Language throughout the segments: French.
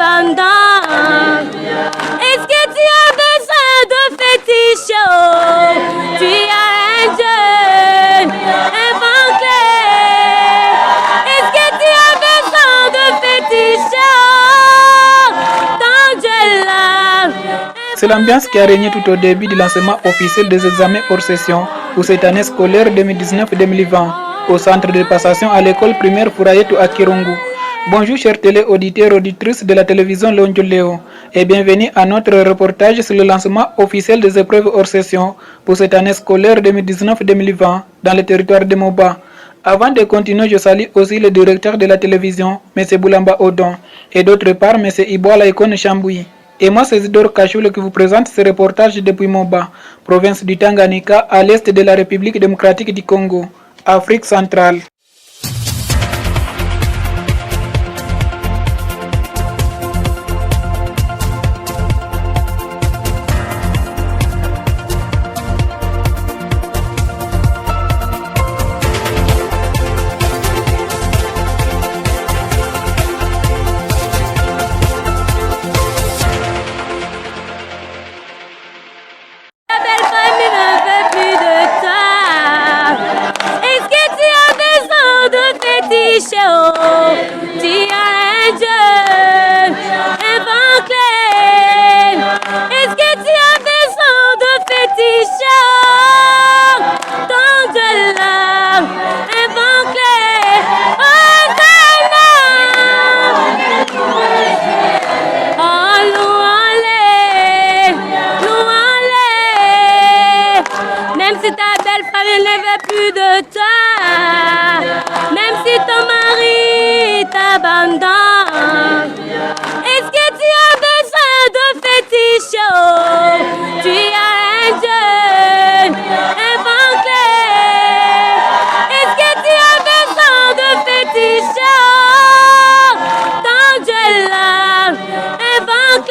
t'abandonnes. Est-ce que tu as besoin de fétiche? Tu as un Dieu inventé. Est-ce que tu as besoin de fétiche? Ton Dieu là. C'est l'ambiance qui a régné tout au début du lancement officiel des examens hors session pour cette année scolaire 2019-2020 au centre de passation à l'école primaire Furayetu à Kirungu. Bonjour chers téléauditeurs et auditrices de la télévision Lonjoléo et bienvenue à notre reportage sur le lancement officiel des épreuves hors session pour cette année scolaire 2019-2020 dans le territoire de Moba. Avant de continuer, je salue aussi le directeur de la télévision, M. Boulamba Odon, et d'autre part M. Iboala Ikone Chamboui. Et moi, c'est Isidore Kachoule qui vous présente ce reportage depuis Moba, province du Tanganyika, à l'est de la République démocratique du Congo, Afrique centrale. Est-ce que tu as besoin de fétiche? Tu as un Dieu inventé. Est-ce que tu as besoin de fétiche? Ton Dieu là inventé.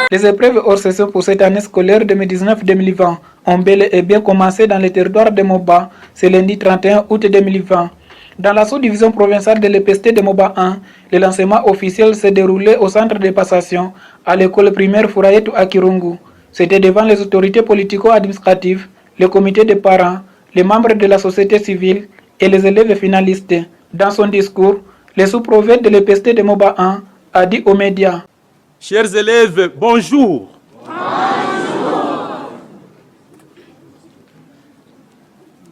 Les épreuves hors session pour cette année scolaire 2019-2020 ont bel et bien commencé dans le territoire de Moba ce lundi 31 août 2020. Dans la sous-division provinciale de l'EPST de Moba 1, le lancement officiel s'est déroulé au centre de passation à l'école primaire Furayetu à Kirungu. C'était devant les autorités politico-administratives, le comité de parents, les membres de la société civile et les élèves finalistes. Dans son discours, le sous-préfet de l'EPST de Moba 1 a dit aux médias: Chers élèves, bonjour.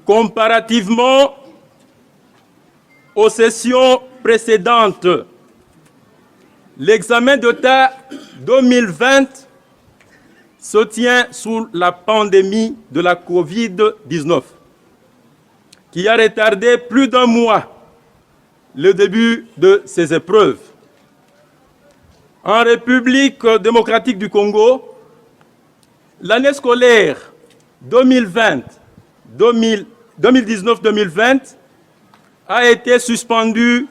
Comparativement aux sessions précédentes, l'examen d'État 2020 se tient sous la pandémie de la Covid-19, qui a retardé plus d'un mois le début de ces épreuves. En République démocratique du Congo, l'année scolaire 2019-2020 a été suspendue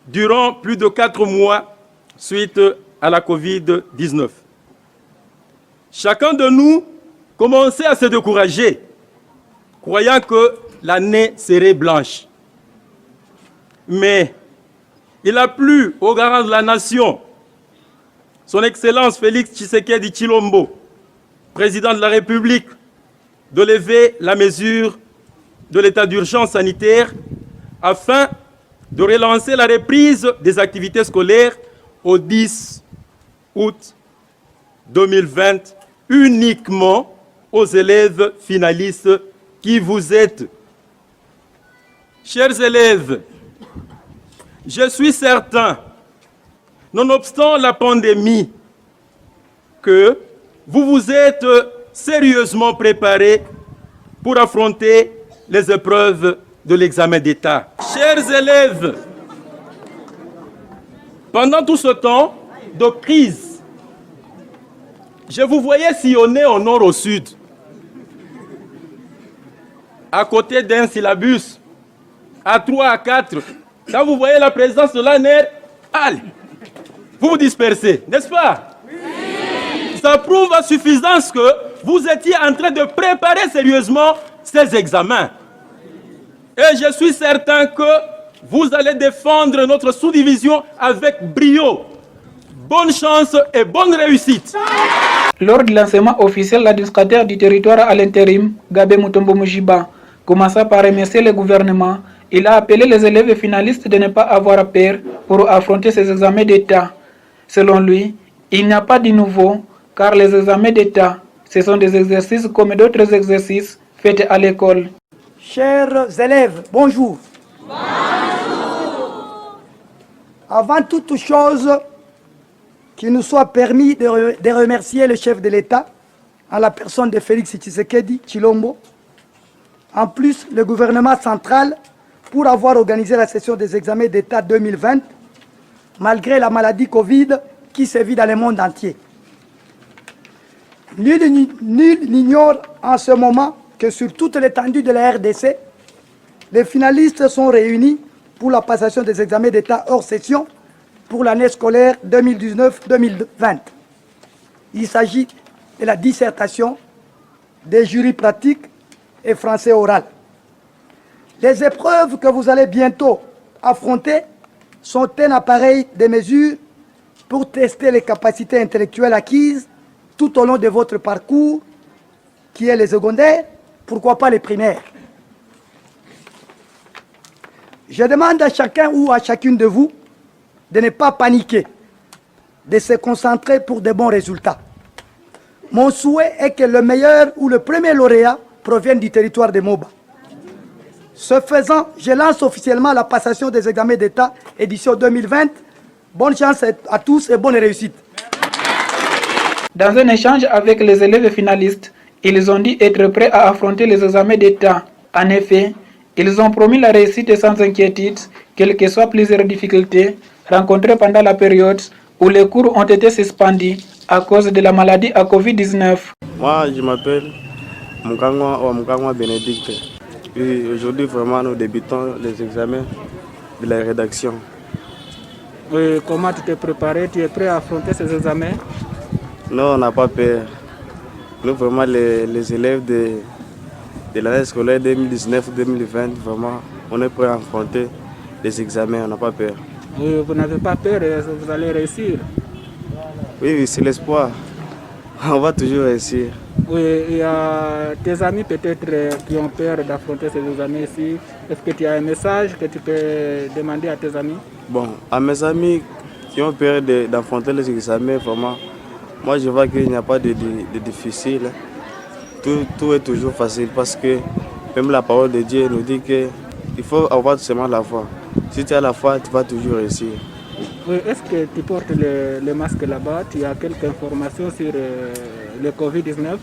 durant plus de 4 mois suite à la Covid-19. Chacun de nous commençait à se décourager, croyant que l'année serait blanche. Mais il a plu au garant de la nation, son Excellence Félix Tshisekedi Tshilombo, président de la République, de lever la mesure de l'état d'urgence sanitaire afin de relancer la reprise des activités scolaires au 10 août 2020 uniquement aux élèves finalistes qui vous êtes. Chers élèves, je suis certain, nonobstant la pandémie, que vous vous êtes sérieusement préparés pour affronter les épreuves de l'examen d'État. Chers élèves, pendant tout ce temps de crise, je vous voyais sillonner au nord au sud, à côté d'un syllabus, à 3, à 4. Quand vous voyez la présence de l'ANER, allez, vous vous dispersez, n'est-ce pas? Oui. Ça prouve à suffisance que vous étiez en train de préparer sérieusement ces examens. Et je suis certain que vous allez défendre notre sous-division avec brio. Bonne chance et bonne réussite. Lors de l'enseignement officiel, l'administrateur du territoire à l'intérim, Gabé Mutombo Mujiba, commença par remercier le gouvernement. Il a appelé les élèves finalistes de ne pas avoir peur pour affronter ces examens d'État. Selon lui, il n'y a pas de nouveau, car les examens d'État, ce sont des exercices comme d'autres exercices faits à l'école. Chers élèves, bonjour. Avant toute chose, qu'il nous soit permis de remercier le chef de l'État, en la personne de Félix Tshisekedi Tshilombo, en plus le gouvernement central, pour avoir organisé la session des examens d'État 2020, malgré la maladie Covid qui sévit dans le monde entier. Nul n'ignore en ce moment que sur toute l'étendue de la RDC, les finalistes sont réunis pour la passation des examens d'État hors session pour l'année scolaire 2019-2020. Il s'agit de la dissertation, des jurys pratiques et français oral. Les épreuves que vous allez bientôt affronter sont un appareil de mesure pour tester les capacités intellectuelles acquises tout au long de votre parcours, qui est les secondaires, pourquoi pas les primaires. Je demande à chacun ou à chacune de vous de ne pas paniquer, de se concentrer pour de bons résultats. Mon souhait est que le meilleur ou le premier lauréat provienne du territoire de Moba. Ce faisant, je lance officiellement la passation des examens d'État édition 2020. Bonne chance à tous et bonne réussite. Dans un échange avec les élèves finalistes, ils ont dit être prêts à affronter les examens d'État. En effet, ils ont promis la réussite sans inquiétude, quelles que soient plusieurs difficultés rencontrées pendant la période où les cours ont été suspendus à cause de la maladie à Covid-19. Moi, je m'appelle Mukangwa Bénédicte. Et aujourd'hui, vraiment, nous débutons les examens de la rédaction. Oui, comment tu t'es préparé? Tu es prêt à affronter ces examens? Non, on n'a pas peur. Nous, vraiment, les élèves de l'année scolaire 2019-2020, vraiment, on est prêt à affronter les examens, on n'a pas peur. Oui, vous n'avez pas peur, vous allez réussir? Oui, c'est l'espoir. On va toujours réussir. Oui, il y a tes amis peut-être qui ont peur d'affronter ces examens ici. Est-ce que tu as un message que tu peux demander à tes amis? Bon, à mes amis qui ont peur d'affronter les examens, vraiment, moi je vois qu'il n'y a pas de difficile. Tout est toujours facile parce que même la parole de Dieu nous dit qu'il faut avoir seulement la foi. Si tu as la foi, tu vas toujours réussir. Oui, est-ce que tu portes le masque là-bas? Tu as quelques informations sur le Covid-19?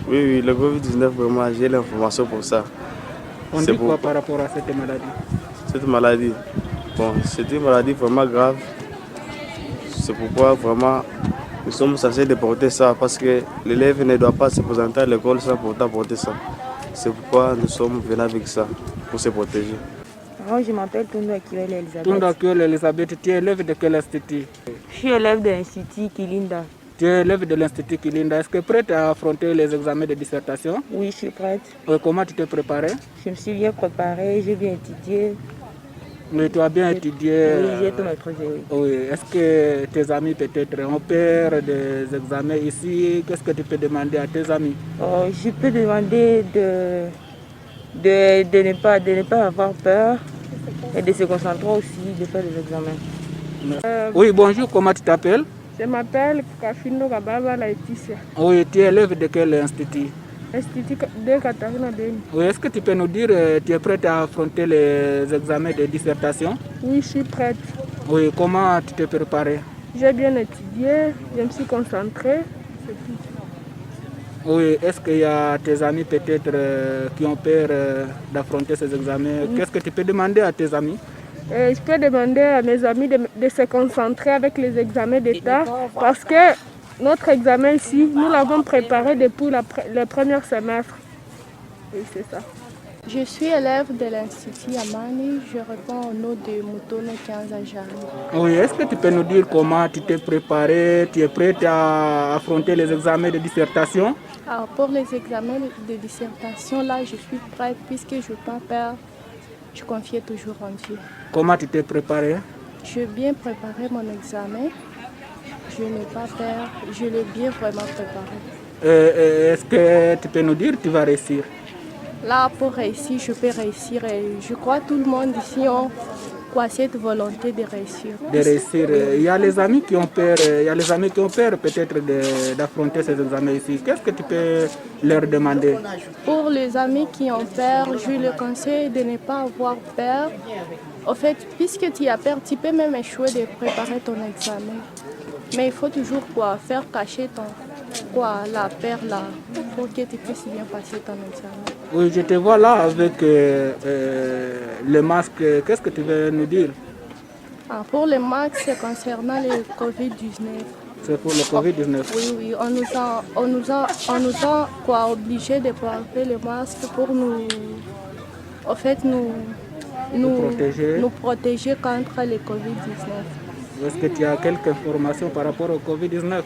Oui, le Covid-19, vraiment, j'ai l'information pour ça. On dit quoi par rapport à cette maladie? Cette maladie, bon, c'est une maladie vraiment grave. C'est pourquoi vraiment nous sommes censés déporter ça parce que l'élève ne doit pas se présenter à l'école sans pourtant porter ça. C'est pourquoi nous sommes venus avec ça, pour se protéger. Moi, je m'appelle Tondo Akiwele Elisabeth. Tondo Akiwele Elisabeth, tu es élève de quel institut? Je suis élève de l'Institut Kilinda. Tu es élève de l'Institut Kilinda. Est-ce que prête à affronter les examens de dissertation? Oui, je suis prête. Comment tu t'es préparé? Je me suis bien préparée, j'ai bien étudié. Mais tu as bien étudié? Oui, j'ai tout maîtrisé. Oui. Est-ce que tes amis peut-être ont peur des examens ici? Qu'est-ce que tu peux demander à tes amis? Je peux demander de ne pas avoir peur et de se concentrer aussi, de faire des examens. Oui, bonjour, comment tu t'appelles? Je m'appelle Kafino Kababa Laetitia. Oui, tu es élève de quel institut? Institut de Katarina Beni. Oui, est-ce que tu peux nous dire, tu es prête à affronter les examens de dissertation? Oui, je suis prête. Oui, comment tu t'es préparée? J'ai bien étudié, je me suis concentrée, c'est tout. Oui, est-ce qu'il y a tes amis peut-être qui ont peur d'affronter ces examens? Qu'est-ce que tu peux demander à tes amis? Je peux demander à mes amis de se concentrer avec les examens d'État parce que notre examen ici, nous l'avons préparé depuis le premier semestre. Oui, c'est ça. Je suis élève de l'Institut Amani. Je réponds au nom de Mutono Kianzajani. Oui, est-ce que tu peux nous dire comment tu t'es préparé? Tu es prête à affronter les examens de dissertation? Alors, pour les examens de dissertation, là, je suis prête puisque je n'ai pas peur. Je confie toujours en Dieu. Comment tu t'es préparé? J'ai bien préparé mon examen. Je n'ai pas peur. Je l'ai bien vraiment préparé. Est-ce que tu peux nous dire que tu vas réussir? Là, pour réussir, je peux réussir. Et je crois que tout le monde ici a cette volonté de réussir. De réussir. Il y a les amis qui ont peur, peut-être d'affronter ces examens ici. Qu'est-ce que tu peux leur demander? Pour les amis qui ont peur, je leur conseille de ne pas avoir peur. En fait, puisque tu as peur, tu peux même échouer de préparer ton examen. Mais il faut toujours faire cacher la peur là pour que tu puisses bien passer ton examen. Oui, je te vois là avec le masque. Qu'est-ce que tu veux nous dire? Pour le masque, c'est concernant le Covid-19. C'est pour le Covid-19? Oui, on nous a obligés de porter le masque pour nous protéger contre le Covid-19. Est-ce que tu as quelques informations par rapport au Covid-19?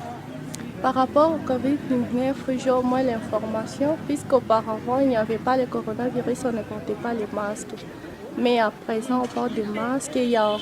Par rapport au Covid-19, j'ai au moins l'information, puisqu'auparavant, il n'y avait pas le coronavirus, on ne portait pas les masques. Mais à présent, on porte des masques et il y a